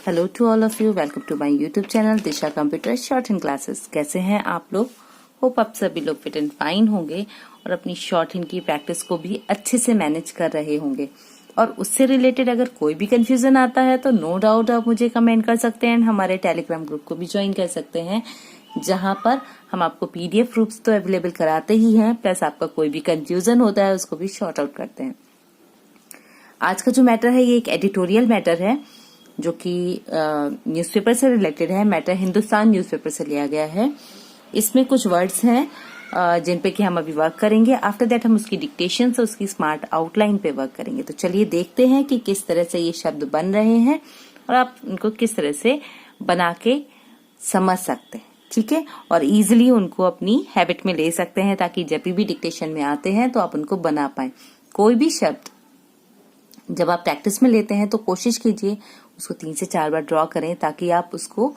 Hello to all of you, welcome to my YouTube channel Disha computer shorthand classes. कैसे हैं आप लोग? Hope आप सभी लोग फिट एंड फाइन होंगे और अपनी शॉर्ट हैंड की प्रैक्टिस को भी अच्छे से मैनेज कर रहे होंगे। और उससे रिलेटेड अगर कोई भी कंफ्यूजन आता है तो नो डाउट आप मुझे कमेंट कर सकते हैं। हमारे टेलीग्राम ग्रुप को भी ज्वाइन कर सकते हैं, जहां पर हम आपको पीडीएफ प्रूफ्स तो अवेलेबल कराते ही हैं, प्लस आपका कोई भी कंफ्यूजन होता है उसको भी शॉर्ट आउट करते हैं। आज का जो मैटर है ये एक एडिटोरियल मैटर है जो कि न्यूज़पेपर से रिलेटेड है। मैटर हिंदुस्तान न्यूज़पेपर से लिया गया है। इसमें कुछ वर्ड्स हैं जिन पे कि हम अभी वर्क करेंगे। आफ्टर दैट हम उसकी डिक्टेशन से उसकी स्मार्ट आउटलाइन पे वर्क करेंगे। तो चलिए देखते हैं कि किस तरह से ये शब्द बन रहे हैं और आप उनको किस तरह से बना के समझ सकते हैं, ठीक है, और इजिली उनको अपनी हैबिट में ले सकते हैं ताकि जब भी डिक्टेशन में आते हैं तो आप उनको बना पाए। कोई भी शब्द जब आप प्रैक्टिस में लेते हैं तो कोशिश कीजिए उसको 3 से 4 बार ड्रॉ करें ताकि आप उसको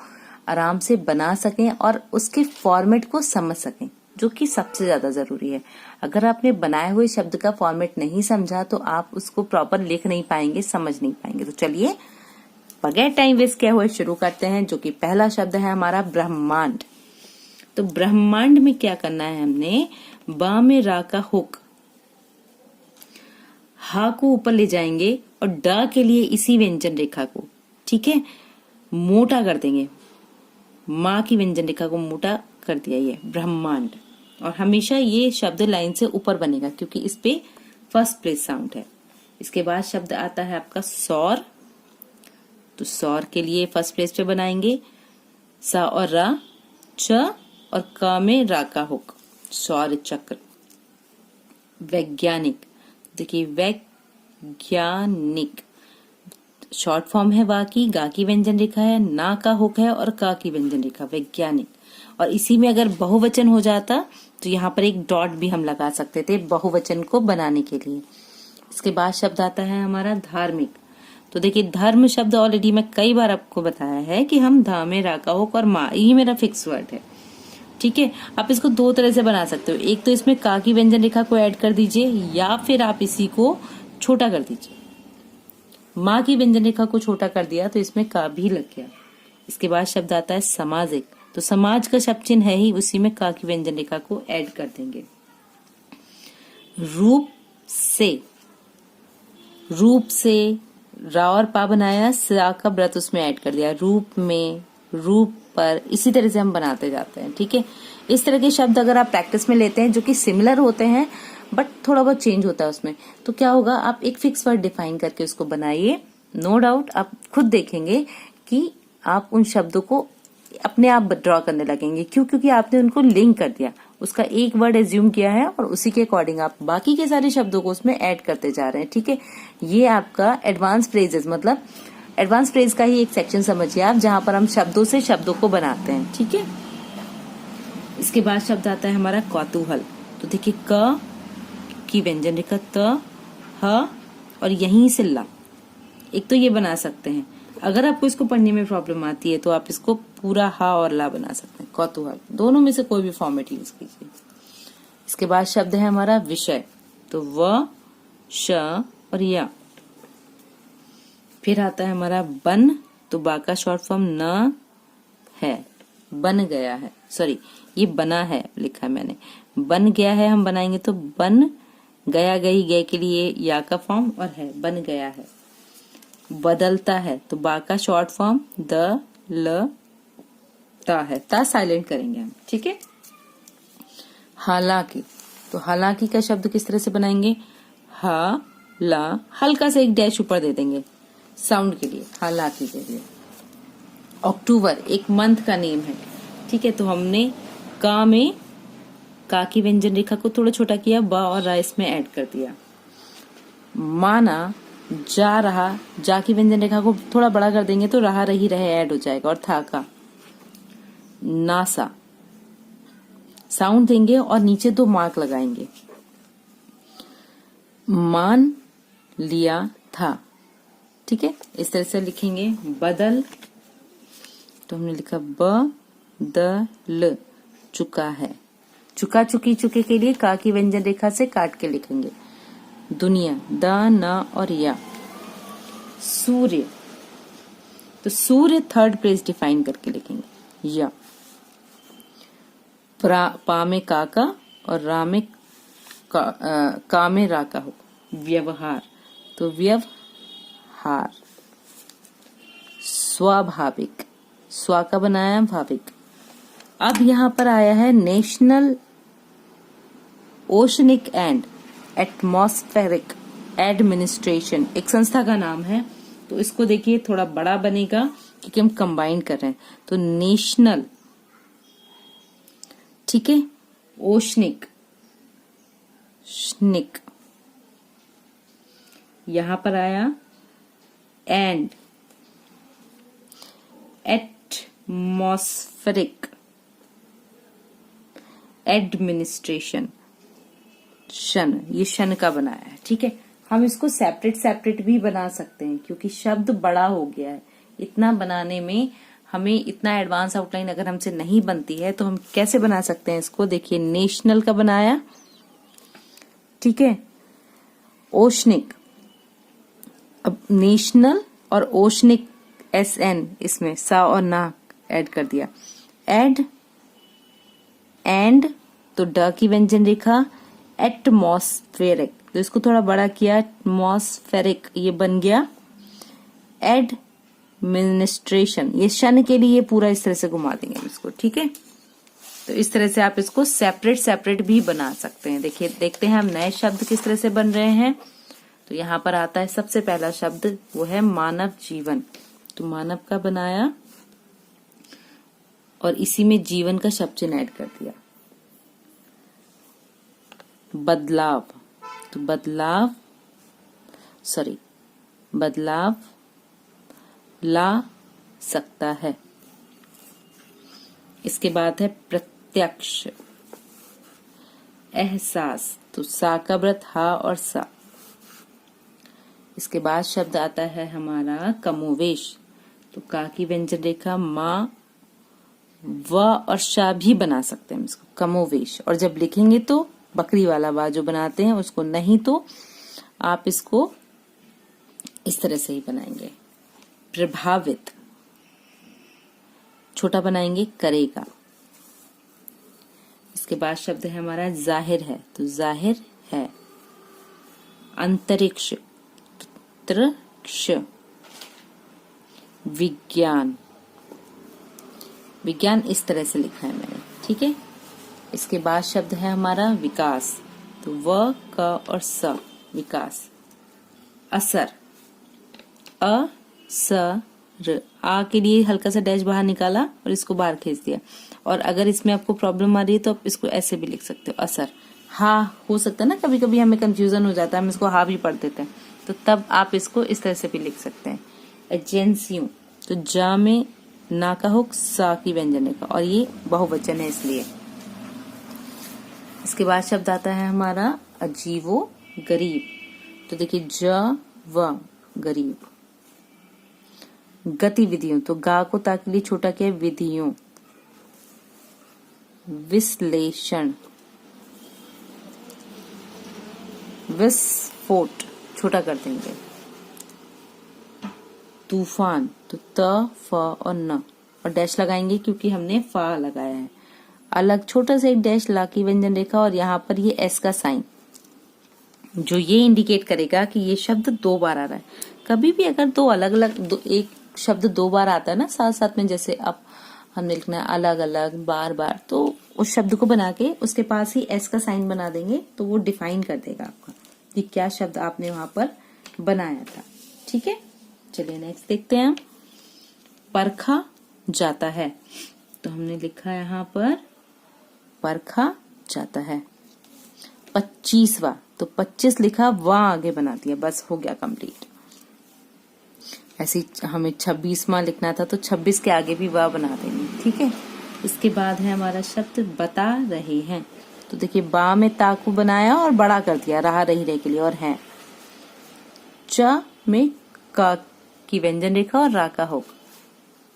आराम से बना सकें और उसके फॉर्मेट को समझ सकें, जो कि सबसे ज्यादा जरूरी है। अगर आपने बनाए हुए शब्द का फॉर्मेट नहीं समझा तो आप उसको प्रॉपर लिख नहीं पाएंगे, समझ नहीं पाएंगे। तो चलिए बगैर टाइम वेस्ट किए हुए शुरू करते हैं, जो कि पहला शब्द है हमारा ब्रह्मांड। तो ब्रह्मांड में क्या करना है, हमने बा में रा का हुक, हा को ऊपर ले जाएंगे और ड के लिए इसी व्यंजन रेखा को, ठीक है, मोटा कर देंगे। माँ की व्यंजन रेखा को मोटा कर दिया, ये ब्रह्मांड। और हमेशा ये शब्द लाइन से ऊपर बनेगा क्योंकि इस पे फर्स्ट प्लेस साउंड है। इसके बाद शब्द आता है आपका सौर। तो सौर के लिए फर्स्ट प्लेस पे बनाएंगे सा और रा, च और क में रा का हुक, सौर चक्र। वैज्ञानिक, देखिए वैज्ञानिक शॉर्ट फॉर्म है वा की, गा की व्यंजन रेखा है, ना का हुक है और का की व्यंजन रेखा, वैज्ञानिक। और इसी में अगर बहुवचन हो जाता तो यहाँ पर एक डॉट भी हम लगा सकते थे बहुवचन को बनाने के लिए। इसके बाद शब्द आता है हमारा धार्मिक। तो देखिए धर्म शब्द ऑलरेडी मैं कई बार आपको बताया है कि हम धा में रा का हुक और मा, ये मेरा फिक्स वर्ड है, ठीक है। आप इसको दो तरह से बना सकते हो। एक तो इसमें का की व्यंजन रेखा को ऐड कर दीजिए या फिर आप इसी को छोटा कर दीजिए। माँ की व्यंजन रेखा को छोटा कर दिया तो इसमें का भी लग गया। इसके बाद शब्द आता है सामाजिक। तो समाज का शब्द चिन्ह है ही, उसी में का की व्यंजन रेखा को ऐड कर देंगे। रूप से, रूप से रा और पा बनाया, सा का व्रत उसमें ऐड कर दिया। रूप में, रूप पर, इसी तरह से हम बनाते जाते हैं, ठीक है। इस तरह के शब्द अगर आप प्रैक्टिस में लेते हैं जो कि सिमिलर होते हैं बट थोड़ा बहुत चेंज होता है उसमें, तो क्या होगा, आप एक फिक्स वर्ड डिफाइन करके उसको बनाइए। नो डाउट आप खुद देखेंगे कि आप उन शब्दों को अपने आप ड्रॉ करने लगेंगे। क्यों? क्योंकि आपने उनको लिंक कर दिया, उसका एक वर्ड एज्यूम किया है और उसी के अकॉर्डिंग आप बाकी के सारे शब्दों को उसमें ऐड करते जा रहे हैं, ठीक है। ये आपका एडवांस फ्रेजेस, मतलब एडवांस फ्रेज का ही एक सेक्शन समझिए आप, जहां पर हम शब्दों से शब्दों को बनाते हैं, ठीक है। इसके बाद शब्द आता है हमारा कौतूहल। तो देखिए क की व्यंजन रेखा, त, ह और यहीं से ला। एक तो ये बना सकते हैं। अगर आपको इसको पढ़ने में प्रॉब्लम आती है तो आप इसको पूरा हा और ला बना सकते हैं, कौतूहल। दोनों में से कोई भी फॉर्मेट यूज कीजिए। इसके बाद शब्द है हमारा विषय। तो व, श और या। फिर आता है हमारा बन। तो बा का शॉर्ट फॉर्म न है, बन गया है, सॉरी ये बना है लिखा है मैंने, बन गया है हम बनाएंगे तो बन गया, गई, गए के लिए या का फॉर्म और है, बन गया है। बदलता है। तो बा का शॉर्ट फॉर्म द, ल, ता है, ता साइलेंट करेंगे हम, ठीक है। हालांकि। तो हालांकि का शब्द किस तरह से बनाएंगे, हा ला, हल्का से एक डैश ऊपर दे देंगे साउंड के लिए, हालांकि के लिए। अक्टूबर एक मंथ का नेम है, ठीक है। तो हमने का में का की व्यंजन रेखा को थोड़ा छोटा किया, बा और रा इसमें ऐड कर दिया। माना, जा रहा, जा की व्यंजन रेखा को थोड़ा बड़ा कर देंगे तो रहा, रही, रहे ऐड हो जाएगा। और था का। नासा, साउंड देंगे और नीचे 2 मार्क लगाएंगे। मान लिया था, ठीक है, इस तरह से लिखेंगे। बदल, तो हमने लिखा ब, द, ल, चुका है। चुका, चुकी, चुके के लिए का की व्यंजन रेखा से काट के लिखेंगे। दुनिया, द, न और या। सूर्य, तो सूर्य थर्ड प्लेस डिफाइन करके लिखेंगे या। पा में काका और रा में का में रा का हो। व्यवहार तो व्यवहार। स्वाभाविक, स्वा का बनाया भाविक। अब यहां पर आया है national oceanic and atmospheric administration, एक संस्था का नाम है। तो इसको देखिए थोड़ा बड़ा बनेगा क्योंकि हम कंबाइन कर रहे हैं। तो नेशनल, ठीक है, ओशनिक स्निक, यहां पर आया एंड एटमॉस्फेरिक एडमिनिस्ट्रेशन, शन, ये शन का बनाया है। ठीक है, हम इसको सेपरेट सेपरेट भी बना सकते हैं क्योंकि शब्द बड़ा हो गया है। इतना बनाने में हमें इतना एडवांस आउटलाइन अगर हमसे नहीं बनती है तो हम कैसे बना सकते हैं इसको। देखिए नेशनल का बनाया, ठीक है, ओशनिक। अब नेशनल और ओशनिक SN इसमें सा और ना ऐड कर दिया। एंड तो ड की व्यंजन रेखा एटमॉस्फेरिक, तो इसको थोड़ा बड़ा किया, एटमॉस्फेरिक ये बन गया। एडमिनिस्ट्रेशन, ये शन के लिए पूरा इस तरह से घुमा देंगे इसको। ठीक है, तो इस तरह से आप इसको सेपरेट सेपरेट भी बना सकते हैं। देखिए देखते हैं हम नए शब्द किस तरह से बन रहे हैं। तो यहाँ पर आता है सबसे पहला शब्द, वो है मानव जीवन। तो मानव का बनाया और इसी में जीवन का शब्द चिन्ह ऐड कर दिया। बदलाव, तो बदलाव ला सकता है। इसके बाद है प्रत्यक्ष, एहसास, तो सा का व्रत हा और सा। इसके बाद शब्द आता है हमारा कमोवेश, तो का की व्यंजन रेखा माँ व और शा भी बना सकते हैं इसको, कमोवेश। और जब लिखेंगे तो बकरी वाला वा जो बनाते हैं उसको, नहीं तो आप इसको इस तरह से ही बनाएंगे। प्रभावित, छोटा बनाएंगे करेगा। इसके बाद शब्द है हमारा जाहिर है, तो जाहिर है। अंतरिक्ष, विज्ञान, विज्ञान इस तरह से लिखा है मैंने। ठीक है, इसके बाद शब्द है हमारा विकास, तो व क और स, विकास। असर, असर, आ के लिए हल्का सा डैश बाहर निकाला और इसको बाहर खींच दिया। और अगर इसमें आपको प्रॉब्लम आ रही है तो आप इसको ऐसे भी लिख सकते हो, असर। हा हो सकता है ना, कभी कभी हमें कंफ्यूजन हो जाता है, हम इसको हा भी पढ़ देते हैं, तो तब आप इसको इस तरह से भी लिख सकते हैं। एजेंसियों, तो जा में ना का हो, सा की व्यंजन का, और ये बहुवचन है इसलिए। इसके बाद शब्द आता है हमारा अजीवो गरीब, तो देखिए ज व गरीब। गतिविधियों, तो गा को ता के लिए छोटा किया, विधियों। विश्लेषण, विस्फोट छोटा कर देंगे। तूफान, तो त फ और न, और डैश लगाएंगे क्योंकि हमने फा लगाया है। अलग छोटा सा एक डैश, ला की व्यंजन रेखा, और यहाँ पर ये एस का साइन जो ये इंडिकेट करेगा कि ये शब्द 2 बार आ रहा है। कभी भी अगर दो अलग अलग एक शब्द 2 बार आता है ना साथ साथ में, जैसे अब हमने लिखना है अलग अलग बार बार, तो उस शब्द को बना के उसके पास ही एस का साइन बना देंगे तो वो डिफाइन कर देगा आपका कि क्या शब्द आपने वहां पर बनाया था। ठीक है, चलिए नेक्स्ट देखते हैं हम। परखा जाता है, तो हमने लिखा यहाँ पर परखा जाता है। 25वां, तो 25 लिखा, वहां आगे बना दिया, बस हो गया कंप्लीट। ऐसे हमें 26वां लिखना था तो 26 के आगे भी वाह बना देंगे। ठीक है, इसके बाद है हमारा शब्द बता रहे हैं, तो देखिए बा में ताकू बनाया और बड़ा कर दिया रहा रही रहे के लिए, और है। च में का की व्यंजन रेखा और रा का हो।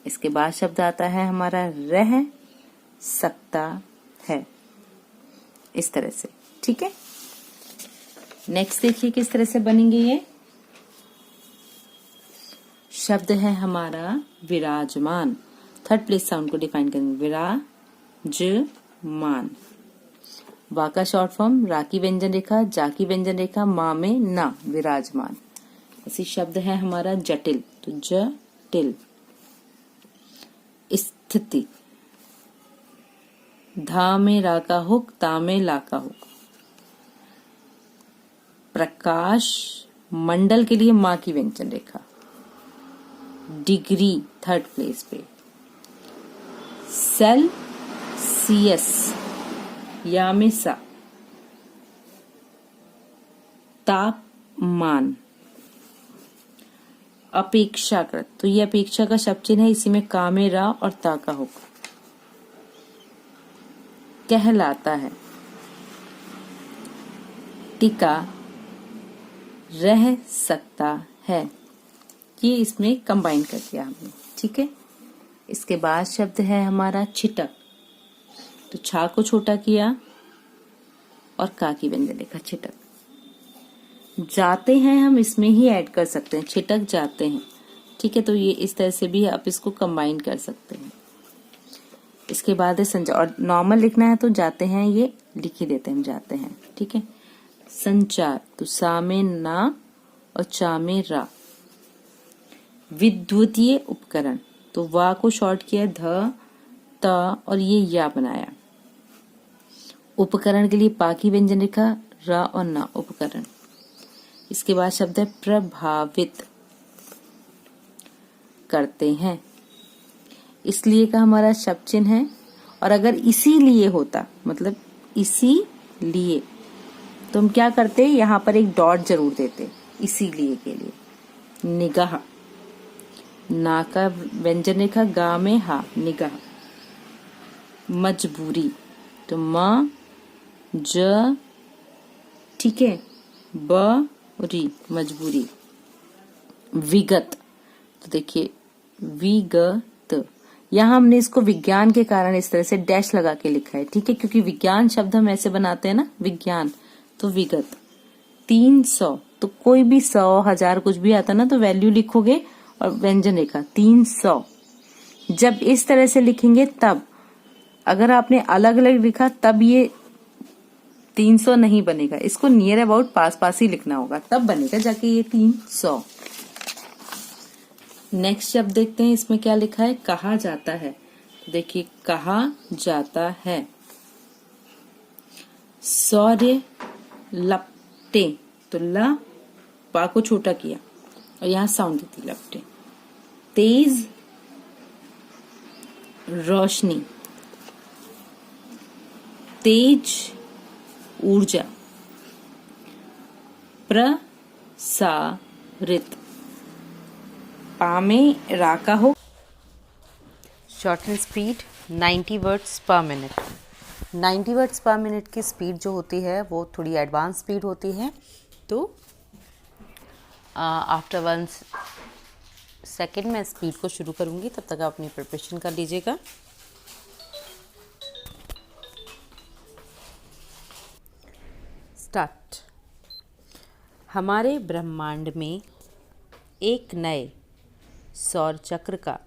इसके बाद शब्द आता है हमारा रह सकता है, इस तरह से। ठीक है, नेक्स्ट देखिए किस तरह से बनेंगे ये शब्द है हमारा विराजमान। थर्ड प्लेस साउंड को डिफाइन करेंगे, विराजमान। वा का शॉर्ट फॉर्म, रा की व्यंजन रेखा, जा की व्यंजन रेखा, मा में ना, विराजमान। इसी शब्द है हमारा जटिल, तो जटिल। स्थिति, धा में रा का हुक, ता में ला का हुक। प्रकाश मंडल के लिए मां की व्यंजन रेखा। डिग्री थर्ड प्लेस पे। सेल्सियस, या में सा। तापमान। अपेक्षाकृत, तो ये अपेक्षा का शब्द चिन्ह है, इसी में का में रा और ता का हुक। कहलाता है। टिका रह सकता है, ये इसमें कंबाइन कर दिया हमने, ठीक है। इसके बाद शब्द है हमारा छिटक, तो छा को छोटा किया और का की व्यंजन रेखा, छिटक। जाते हैं हम इसमें ही ऐड कर सकते हैं, छिटक जाते हैं, ठीक है। तो ये इस तरह से भी आप इसको कंबाइन कर सकते हैं। इसके बाद है संचार, और नॉर्मल लिखना है तो जाते हैं ये लिख ही देते हैं, जाते हैं, ठीक है। संचार, तो सा में ना और चा में रा। विद्युतीय उपकरण, तो वा को शॉर्ट किया, ध त और ये या बनाया। उपकरण के लिए पा की व्यंजन रेखा, रा और ना, उपकरण। इसके बाद शब्द है प्रभावित करते हैं, इसलिए का हमारा शब्द चिन्ह है। और अगर इसीलिए होता, मतलब इसीलिए, तो हम क्या करते, यहाँ पर एक डॉट जरूर देते, इसीलिए के लिए। निगाह, ना का व्यंजन रेखा, गा में हा, निगाह। मजबूरी, तो म ज, ठीक है, ब री, मजबूरी। विगत, तो देखिए विगत, यहाँ हमने इसको विज्ञान के कारण इस तरह से डैश लगा के लिखा है, ठीक है, क्योंकि विज्ञान शब्द हम ऐसे बनाते हैं ना, विज्ञान, तो विगत। 300, तो कोई भी 100, 1000 कुछ भी आता ना, तो वैल्यू लिखोगे और व्यंजन रेखा 300। जब इस तरह से लिखेंगे तब, अगर आपने अलग अलग लिखा तब ये 300 नहीं बनेगा, इसको नियर अबाउट पास पास ही लिखना होगा, तब बनेगा जाके ये 300। नेक्स्ट शब्द देखते हैं, इसमें क्या लिखा है, कहा जाता है। देखिए कहा जाता है। सौर्य लपटे, तो ला पा को छोटा किया और यहाँ साउंड देती, लपटे। तेज रोशनी, तेज ऊर्जा। प्रसारित, पा में रा का हो। शॉर्ट एंड स्पीड 90 वर्ड्स पर मिनट। 90 वर्ड्स पर मिनट की स्पीड जो होती है वो थोड़ी एडवांस स्पीड होती है, तो आफ्टर 1 सेकेंड मैं स्पीड को शुरू करूँगी, तब तक आप अपनी प्रिपरेशन कर लीजिएगा। स्टार्ट। हमारे ब्रह्मांड में एक नए सौर चक्र का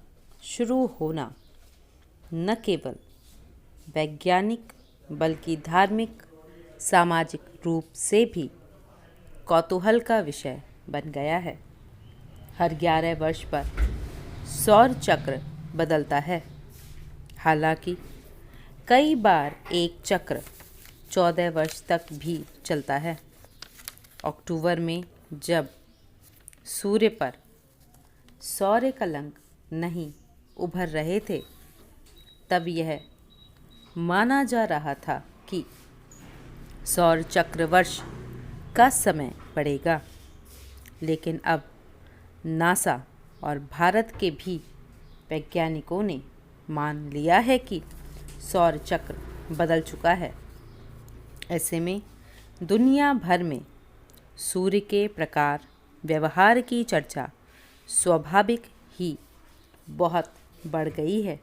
शुरू होना न केवल वैज्ञानिक बल्कि धार्मिक, सामाजिक रूप से भी कौतूहल का विषय बन गया है। हर 11 वर्ष पर सौर चक्र बदलता है। हालांकि कई बार एक चक्र 14 वर्ष तक भी चलता है। अक्टूबर में जब सूर्य पर सौर्य कलंक नहीं उभर रहे थे, तब यह माना जा रहा था कि सौर चक्र वर्ष का समय बढ़ेगा। लेकिन अब नासा और भारत के भी वैज्ञानिकों ने मान लिया है कि सौर चक्र बदल चुका है। ऐसे में दुनिया भर में सूर्य के प्रकार व्यवहार की चर्चा स्वाभाविक ही बहुत बढ़ गई है।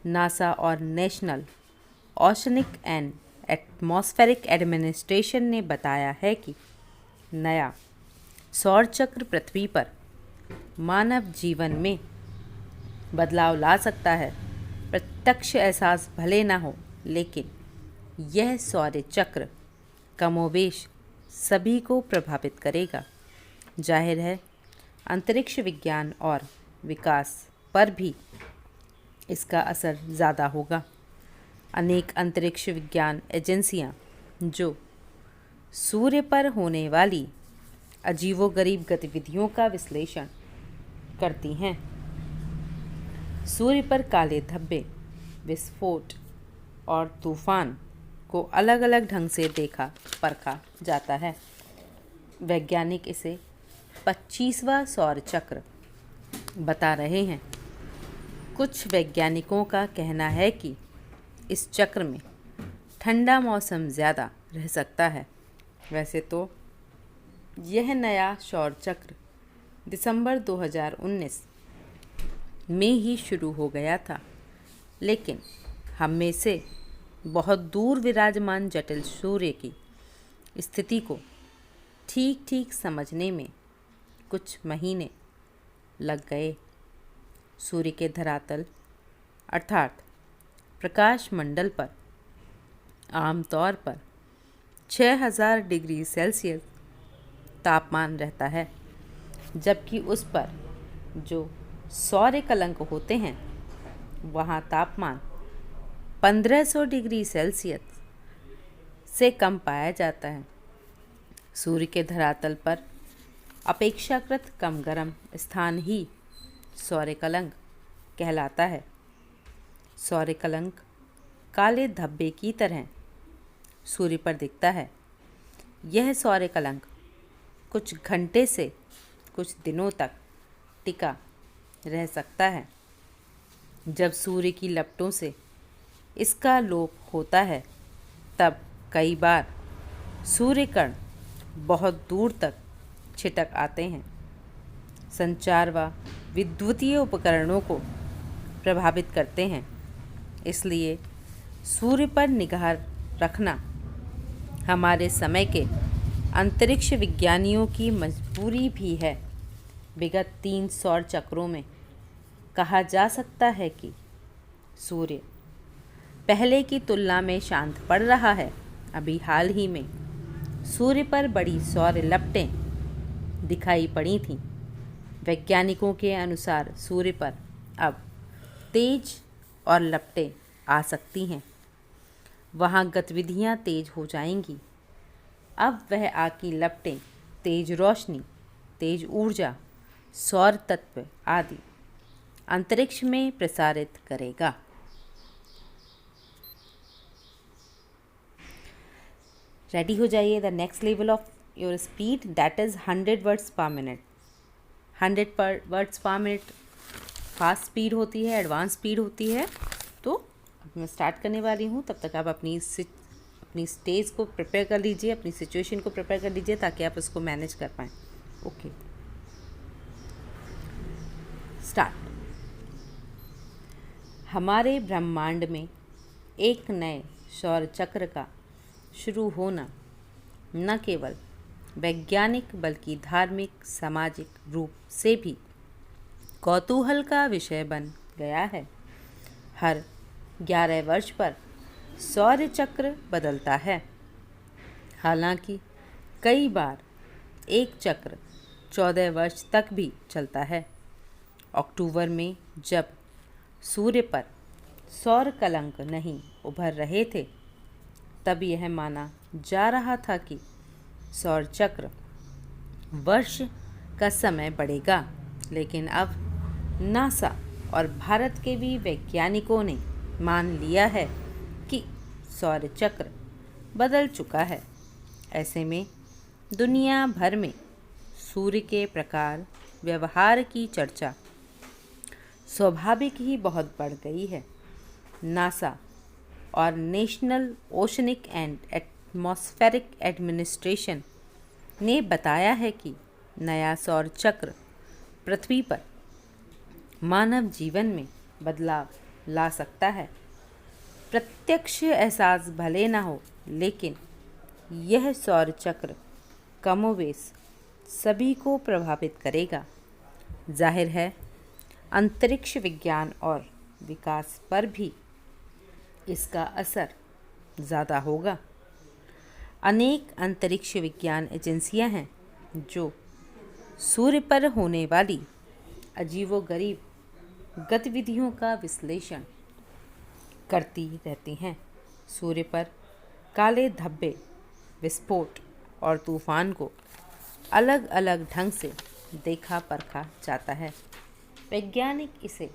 नासा और national oceanic and atmospheric administration ने बताया है कि नया सौर चक्र पृथ्वी पर मानव जीवन में बदलाव ला सकता है। प्रत्यक्ष एहसास भले ना हो, लेकिन यह सौर चक्र कमोबेश सभी को प्रभावित करेगा। जाहिर है, अंतरिक्ष विज्ञान और विकास पर भी इसका असर ज़्यादा होगा। अनेक अंतरिक्ष विज्ञान एजेंसियां जो सूर्य पर होने वाली अजीबोगरीब गतिविधियों का विश्लेषण करती हैं। सूर्य पर काले धब्बे, विस्फोट और तूफान को अलग अलग ढंग से देखा परखा जाता है। वैज्ञानिक इसे 25वां सौर चक्र बता रहे हैं। कुछ वैज्ञानिकों का कहना है कि इस चक्र में ठंडा मौसम ज़्यादा रह सकता है। वैसे तो यह नया सौर चक्र दिसंबर 2019 में ही शुरू हो गया था, लेकिन हम में से बहुत दूर विराजमान जटिल सूर्य की स्थिति को ठीक ठीक समझने में कुछ महीने लग गए। सूर्य के धरातल अर्थात प्रकाश मंडल पर आमतौर पर 6000 डिग्री सेल्सियस तापमान रहता है, जबकि उस पर जो सौर कलंक होते हैं वहाँ तापमान 1500 डिग्री सेल्सियस से कम पाया जाता है। सूर्य के धरातल पर अपेक्षाकृत कम गर्म स्थान ही सौर कलंक कहलाता है। सौर कलंक काले धब्बे की तरह सूर्य पर दिखता है। यह सौर कलंक कुछ घंटे से कुछ दिनों तक टिका रह सकता है। जब सूर्य की लपटों से इसका लोप होता है, तब कई बार सूर्य कण बहुत दूर तक छिटक आते हैं। संचार व विद्युतीय उपकरणों को प्रभावित करते हैं। इसलिए सूर्य पर निगाह रखना हमारे समय के अंतरिक्ष विज्ञानियों की मजबूरी भी है। विगत 3 सौर चक्रों में कहा जा सकता है कि सूर्य पहले की तुलना में शांत पड़ रहा है। अभी हाल ही में सूर्य पर बड़ी सौर लपटें दिखाई पड़ी थीं। वैज्ञानिकों के अनुसार सूर्य पर अब तेज और लपटें आ सकती हैं। वहाँ गतिविधियाँ तेज हो जाएंगी। अब वह आग की लपटें तेज रोशनी, तेज ऊर्जा, सौर तत्व आदि अंतरिक्ष में प्रसारित करेगा। रेडी हो जाइए। The next level of your speed that is 100 words पर मिनट। 100 वर्ड्स पर मिनट फास्ट स्पीड होती है, एडवांस स्पीड होती है। तो अब मैं स्टार्ट करने वाली हूँ। तब तक आप अपनी स्टेज को प्रिपेयर कर लीजिए, अपनी सिचुएशन को प्रिपेयर कर लीजिए, ताकि आप उसको मैनेज कर पाएँ। Okay, start. हमारे ब्रह्मांड में एक नए सौर चक्र का शुरू होना न केवल वैज्ञानिक बल्कि धार्मिक, सामाजिक रूप से भी कौतूहल का विषय बन गया है। हर 11 वर्ष पर सौर चक्र बदलता है। हालांकि कई बार एक चक्र 14 वर्ष तक भी चलता है। अक्टूबर में जब सूर्य पर सौर कलंक नहीं उभर रहे थे, तब यह माना जा रहा था कि सौर चक्र वर्ष का समय बढ़ेगा। लेकिन अब नासा और भारत के भी वैज्ञानिकों ने मान लिया है कि सौर चक्र बदल चुका है। ऐसे में दुनिया भर में सूर्य के प्रकार व्यवहार की चर्चा स्वाभाविक ही बहुत बढ़ गई है। नासा और national oceanic and atmospheric administration ने बताया है कि नया सौर चक्र पृथ्वी पर मानव जीवन में बदलाव ला सकता है। प्रत्यक्ष एहसास भले ना हो, लेकिन यह सौर चक्र कमोबेश सभी को प्रभावित करेगा। जाहिर है अंतरिक्ष विज्ञान और विकास पर भी इसका असर ज़्यादा होगा। अनेक अंतरिक्ष विज्ञान एजेंसियां हैं जो सूर्य पर होने वाली अजीबोगरीब गतिविधियों का विश्लेषण करती रहती हैं। सूर्य पर काले धब्बे, विस्फोट और तूफान को अलग अलग ढंग से देखा परखा जाता है। वैज्ञानिक इसे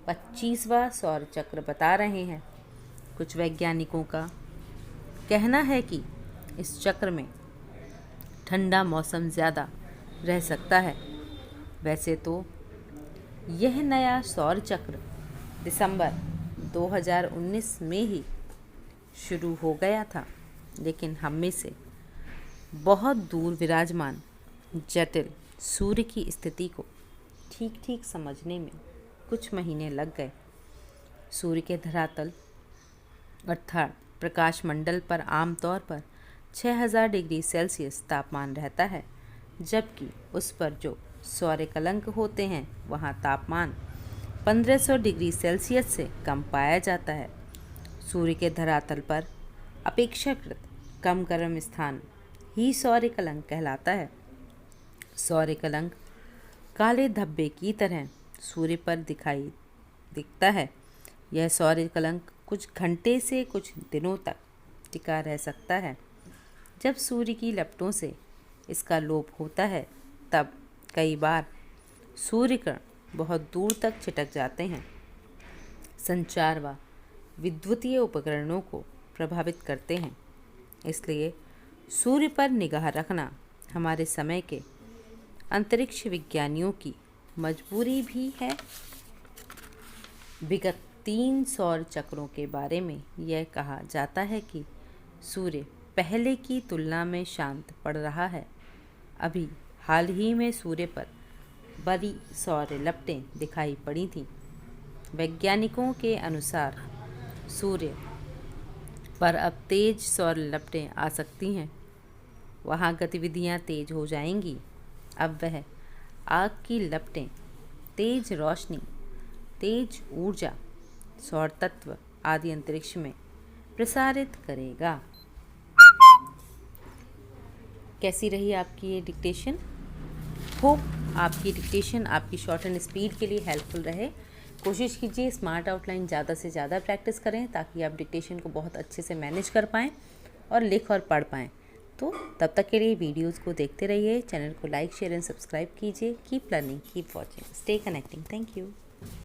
25वां सौर चक्र बता रहे हैं। कुछ वैज्ञानिकों का कहना है कि इस चक्र में ठंडा मौसम ज़्यादा रह सकता है। वैसे तो यह नया सौर चक्र दिसंबर 2019 में ही शुरू हो गया था, लेकिन हम में से बहुत दूर विराजमान जटिल सूर्य की स्थिति को ठीक ठीक समझने में कुछ महीने लग गए। सूर्य के धरातल अर्थात प्रकाश मंडल पर आमतौर पर 6000 डिग्री सेल्सियस तापमान रहता है, जबकि उस पर जो सौर कलंक होते हैं वहाँ तापमान 1500 डिग्री सेल्सियस से कम पाया जाता है। सूर्य के धरातल पर अपेक्षाकृत कम गर्म स्थान ही सौर कलंक कहलाता है। सौर कलंक काले धब्बे की तरह सूर्य पर दिखता है। यह सौर कलंक कुछ घंटे से कुछ दिनों तक टिका रह सकता है। जब सूर्य की लपटों से इसका लोप होता है तब कई बार सूर्य किरण बहुत दूर तक छिटक जाते हैं। संचार व विद्युतीय उपकरणों को प्रभावित करते हैं। इसलिए सूर्य पर निगाह रखना हमारे समय के अंतरिक्ष विज्ञानियों की मजबूरी भी है। विगत 3 सौर चक्रों के बारे में यह कहा जाता है कि सूर्य पहले की तुलना में शांत पड़ रहा है। अभी हाल ही में सूर्य पर बड़ी सौर लपटें दिखाई पड़ी थीं। वैज्ञानिकों के अनुसार सूर्य पर अब तेज सौर लपटें आ सकती हैं। वहाँ गतिविधियाँ तेज हो जाएंगी। अब वह आग की लपटें, तेज रोशनी, तेज ऊर्जा, सौर तत्व आदि अंतरिक्ष में प्रसारित करेगा। कैसी रही आपकी ये डिक्टेशन? होप आपकी डिक्टेशन आपकी शॉर्ट एंड स्पीड के लिए हेल्पफुल रहे। कोशिश कीजिए स्मार्ट आउटलाइन ज़्यादा से ज़्यादा प्रैक्टिस करें ताकि आप डिक्टेशन को बहुत अच्छे से मैनेज कर पाएँ और लिख और पढ़ पाएँ। तो तब तक के लिए वीडियोस को देखते रहिए। चैनल को लाइक, शेयर एंड सब्सक्राइब कीजिए। Keep learning, keep watching, stay connecting. Thank you.